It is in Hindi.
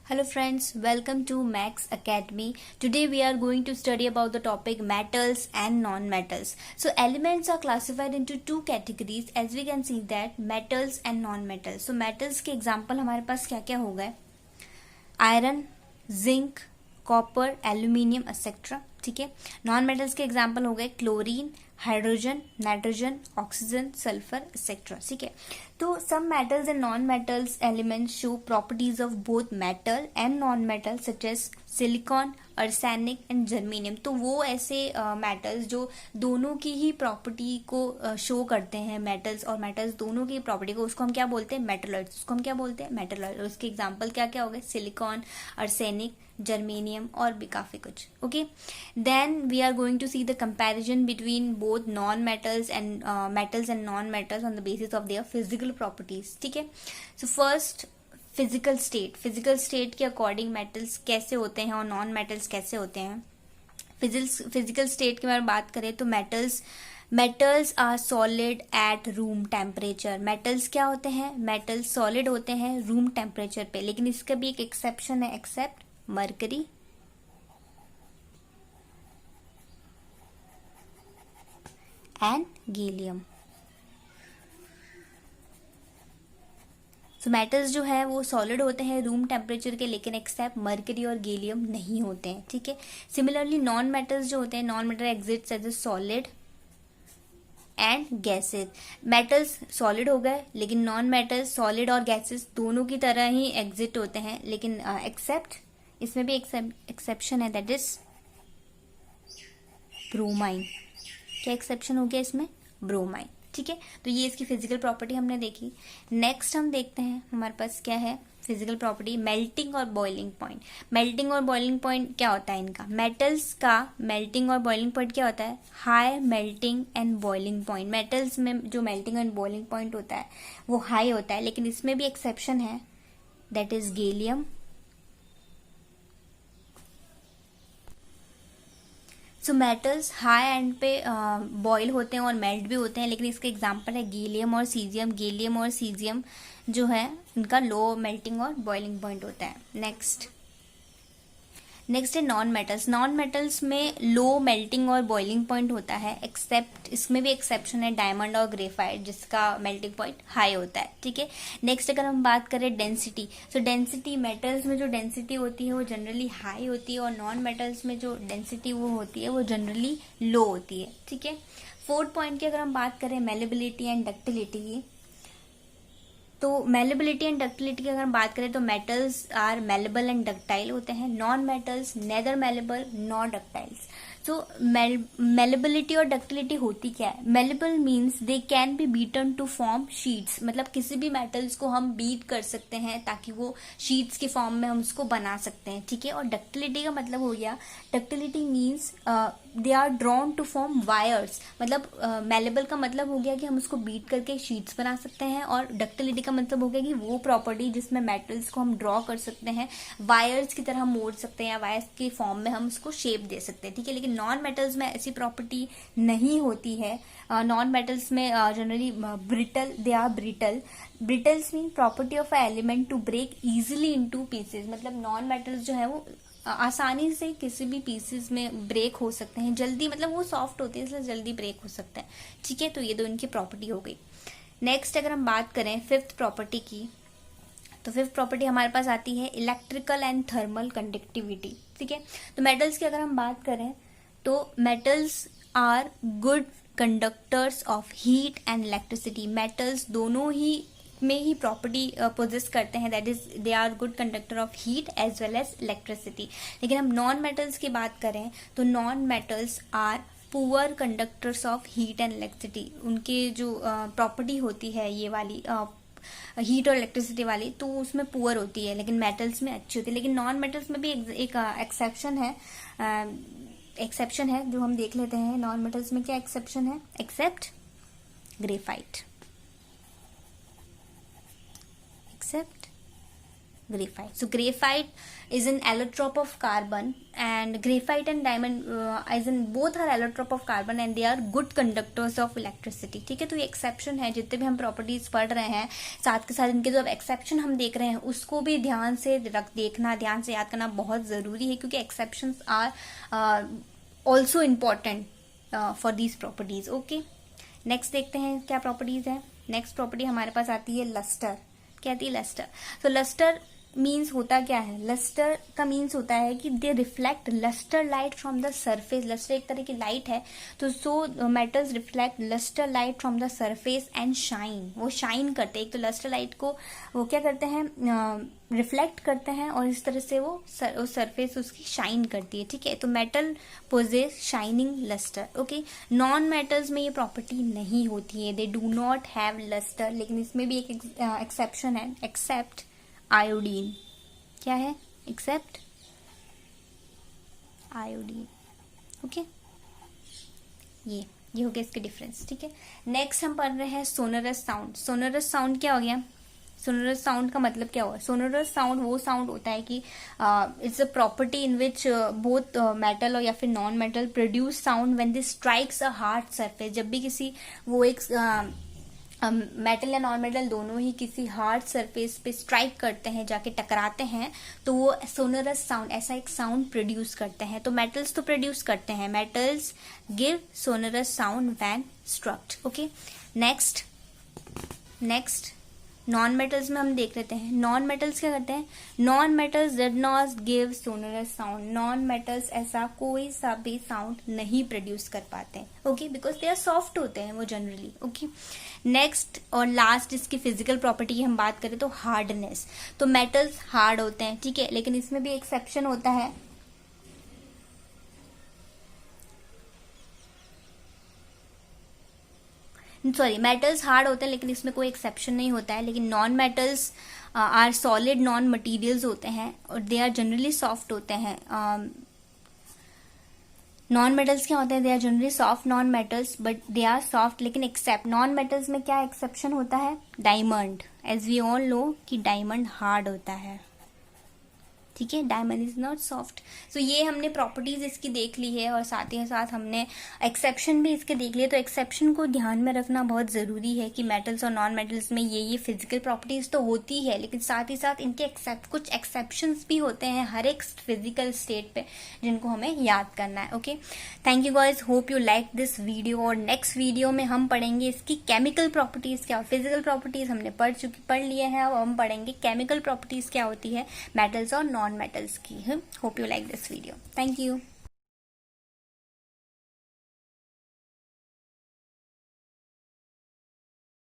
Hello friends, welcome to Max Academy. Today we are going to study about the topic metals and non-metals. So elements are classified into two categories as we can see that metals and non-metals. So metals के example हमारे पास क्या क्या हो गए? Iron, zinc, copper, aluminium etcetera. ठीक है. नॉन मेटल्स के एग्जाम्पल हो गए chlorine, hydrogen, nitrogen, oxygen, sulphur etcetera. ठीक है. तो some metals and non metals elements show properties of both metal and non metal such as silicon, arsenic and germanium. तो वो ऐसे मेटल्स जो दोनों की ही प्रॉपर्टी को शो करते हैं, मेटल्स और मेटल्स दोनों की प्रॉपर्टी को, उसको हम क्या बोलते हैं? मेटलॉइड्स. उसको हम क्या बोलते हैं? मेटलॉइड. उसके एग्जाम्पल क्या क्या हो गए? सिलिकॉन, आर्सेनिक, जर्मेनियम और भी काफी कुछ. Okay. Then we are going to see the comparison between both non metals and metals and non metals on the basis of their physical properties. ठीक है. सो फर्स्ट फिजिकल स्टेट के अकॉर्डिंग मेटल्स कैसे होते हैं और नॉन मेटल्स कैसे होते हैं. फिजिकल स्टेट के बारे में बात करें तो metals are solid at room temperature. Metals क्या होते हैं? मेटल्स सॉलिड होते हैं रूम टेम्परेचर पे, लेकिन इसका भी एक एक्सेप्शन है, except mercury and gallium. So metals जो है वो सॉलिड होते हैं रूम टेम्परेचर के, लेकिन एक्सेप्ट मरकरी और गैलियम नहीं होते हैं. ठीक है. सिमिलरली नॉन मेटल्स जो होते हैं, non metal exist as a solid and gases. Metals solid हो गए, लेकिन नॉन मेटल्स सॉलिड और गैसेस दोनों की तरह ही एग्जिस्ट होते हैं, लेकिन एक्सेप्ट इसमें भी एक्सेप्शन है, दैट इज ब्रोमाइन. क्या एक्सेप्शन हो गया इसमें? ब्रोमाइन. ठीक है. तो ये इसकी फिजिकल प्रॉपर्टी हमने देखी. नेक्स्ट हम देखते हैं हमारे पास क्या है फिजिकल प्रॉपर्टी. मेल्टिंग और बॉइलिंग पॉइंट. मेल्टिंग और बॉइलिंग पॉइंट क्या होता है इनका? मेटल्स का मेल्टिंग और बॉइलिंग पॉइंट क्या होता है? High melting and boiling point. Metals में जो मेल्टिंग एंड बॉइलिंग पॉइंट होता है वो हाई होता है, लेकिन इसमें भी एक्सेप्शन है, that is gallium. So metals high and पे बॉयल होते हैं और मेल्ट भी होते हैं, लेकिन इसके एग्जांपल है गैलियम और सीजियम. गैलियम और सीजियम जो है इनका लो मेल्टिंग और बॉइलिंग पॉइंट होता है. नेक्स्ट है नॉन मेटल्स. नॉन मेटल्स में लो मेल्टिंग और बॉइलिंग पॉइंट होता है, एक्सेप्ट इसमें भी एक्सेप्शन है डायमंड और ग्रेफाइट, जिसका मेल्टिंग पॉइंट हाई होता है. ठीक है. नेक्स्ट अगर हम बात करें डेंसिटी, तो डेंसिटी मेटल्स में जो डेंसिटी होती है वो जनरली हाई होती है, और नॉन मेटल्स में जो डेंसिटी वो होती है वो जनरली लो होती है. ठीक है. फोर्थ पॉइंट की अगर हम बात करें मेलेबिलिटी एंड डक्टिलिटी की, तो मेलेबिलिटी एंड डक्टिलिटी की अगर हम बात करें तो metals are malleable and ductile होते हैं, non metals neither malleable nor ductiles. So malleability और डक्टिलिटी होती क्या है? Malleable means they can be beaten to form sheets. मतलब किसी भी मेटल्स को हम बीट कर सकते हैं ताकि वो शीट्स के फॉर्म में हम उसको बना सकते हैं. ठीक है. और डक्टिलिटी का मतलब हो गया, ductility means they are drawn to form wires. मतलब मेलेबल का मतलब हो गया कि हम उसको बीट करके शीट्स बना सकते हैं, और डक्टिलिटी का मतलब हो गया कि वो प्रॉपर्टी जिसमें मेटल्स को हम ड्रॉ कर सकते हैं, वायर्स की तरह मोड़ सकते हैं या वायर्स के फॉर्म में हम उसको शेप दे सकते हैं. ठीक है. लेकिन नॉन मेटल्स में ऐसी प्रॉपर्टी नहीं होती है. नॉन मेटल्स में generally brittle, they are brittle. Brittles mean property of a element to break easily into pieces. मतलब नॉन मेटल्स जो है वो आसानी से किसी भी पीसेस में ब्रेक हो सकते हैं जल्दी, मतलब वो सॉफ्ट होते हैं इसलिए जल्दी ब्रेक हो सकते हैं. ठीक है. तो ये दो इनकी प्रॉपर्टी हो गई. नेक्स्ट अगर हम बात करें फिफ्थ प्रॉपर्टी की, तो फिफ्थ प्रॉपर्टी हमारे पास आती है इलेक्ट्रिकल एंड थर्मल कंडक्टिविटी. ठीक है. तो मेटल्स की अगर हम बात करें तो metals are good conductors of heat and electricity. Metals दोनों ही में ही प्रॉपर्टी पोजेस करते हैं, that is they are good conductor of heat as well as electricity. लेकिन हम नॉन मेटल्स की बात करें तो non metals are poor conductors of heat and electricity. उनकी जो प्रॉपर्टी होती है ये वाली हीट और इलेक्ट्रिसिटी वाली, तो उसमें पुअर होती है, लेकिन मेटल्स में अच्छी होती है. लेकिन नॉन मेटल्स में भी एक एक्सेप्शन है जो हम देख लेते हैं. नॉन मेटल्स में क्या एक्सेप्शन है? Except graphite, except graphite. So graphite is an allotrope of carbon, and graphite and diamond as in both are allotrope of carbon and they are good conductors of electricity. ठीक है, तो ये एक्सेप्शन है. जितने भी हम प्रॉपर्टीज पढ़ रहे हैं साथ के साथ इनके जो एक्सेप्शन हम देख रहे हैं उसको भी ध्यान से देखना, ध्यान से याद करना बहुत जरूरी है, क्योंकि exceptions are also important for these properties. Okay, next देखते हैं क्या प्रॉपर्टीज है. नेक्स्ट प्रॉपर्टी हमारे पास आती है लस्टर. क्या आती है? लस्टर. तो लस्टर मीन्स होता क्या है? लस्टर का मीन्स होता है कि they reflect lustre light from the surface. Lustre एक तरह की लाइट है, तो so metals reflect lustre light from the surface and shine. वो शाइन करते हैं. एक तो लस्टर लाइट को वो क्या करते हैं? रिफ्लेक्ट करते हैं और इस तरह से वो सरफेस उसकी शाइन करती है. ठीक है, तो metal possess shining lustre. Okay, non metals में ये प्रॉपर्टी नहीं होती है. They do not have lustre. लेकिन इसमें भी एक एक्सेप्शन है, एक्सेप्ट आयोडीन. क्या है? Accept iodine. ओके, ये हो गया इसके डिफरेंस. ठीक है, नेक्स्ट हम पढ़ रहे हैं सोनोरस साउंड. सोनोरस साउंड क्या हो गया? सोनोरस साउंड का मतलब क्या हुआ? सोनोरस साउंड वो साउंड होता है कि it's a property in which both metal और या फिर non metal produce sound when they strikes a hard surface. जब भी किसी वो एक मेटल या नॉन मेटल दोनों ही किसी हार्ड सरफेस पे स्ट्राइक करते हैं, जाके टकराते हैं, तो वो सोनोरस साउंड ऐसा एक साउंड प्रोड्यूस करते हैं. तो मेटल्स तो प्रोड्यूस करते हैं, metals give sonorous sound when strucked. Okay, next non metals में हम देख लेते हैं. नॉन मेटल्स क्या करते हैं? Non metals did not give sonorous sound. Non metals ऐसा कोई सा भी साउंड नहीं प्रोड्यूस कर पाते हैं. Okay, because they are soft होते हैं वो जनरली. ओके, नेक्स्ट और लास्ट इसकी फिजिकल प्रॉपर्टी की हम बात करें तो हार्डनेस. तो मेटल्स हार्ड होते हैं, ठीक है, लेकिन इसमें भी एक्सेप्शन होता है. सॉरी, मेटल्स हार्ड होते हैं लेकिन इसमें कोई एक्सेप्शन नहीं होता है. लेकिन non metals are solid non materials होते हैं और दे आर जनरली सॉफ्ट होते हैं. नॉन मेटल्स क्या होते हैं? They are generally soft non metals but they are soft. लेकिन एक्सेप्ट नॉन मेटल्स में क्या एक्सेप्शन होता है? Diamond. As we all know कि डायमंड हार्ड होता है. ठीक है, diamond is not soft. So ये हमने प्रॉपर्टीज इसकी देख ली है और साथ ही साथ हमने एक्सेप्शन भी इसके देख लिए. तो एक्सेप्शन को ध्यान में रखना बहुत जरूरी है कि मेटल्स और नॉन मेटल्स में ये फिजिकल प्रॉपर्टीज तो होती है, लेकिन साथ ही साथ इनके कुछ एक्सेप्शंस भी होते हैं हर एक फिजिकल स्टेट पे, जिनको हमें याद करना है. Okay, thank you guys, hope you like this video. और नेक्स्ट वीडियो में हम पढ़ेंगे इसकी केमिकल प्रॉपर्टीज क्या. फिजिकल प्रॉपर्टीज हमने पढ़ लिए हैं, अब हम पढ़ेंगे केमिकल प्रॉपर्टीज क्या होती है मेटल्स और नॉन मेटल्स की. Hope you like this video. Thank you.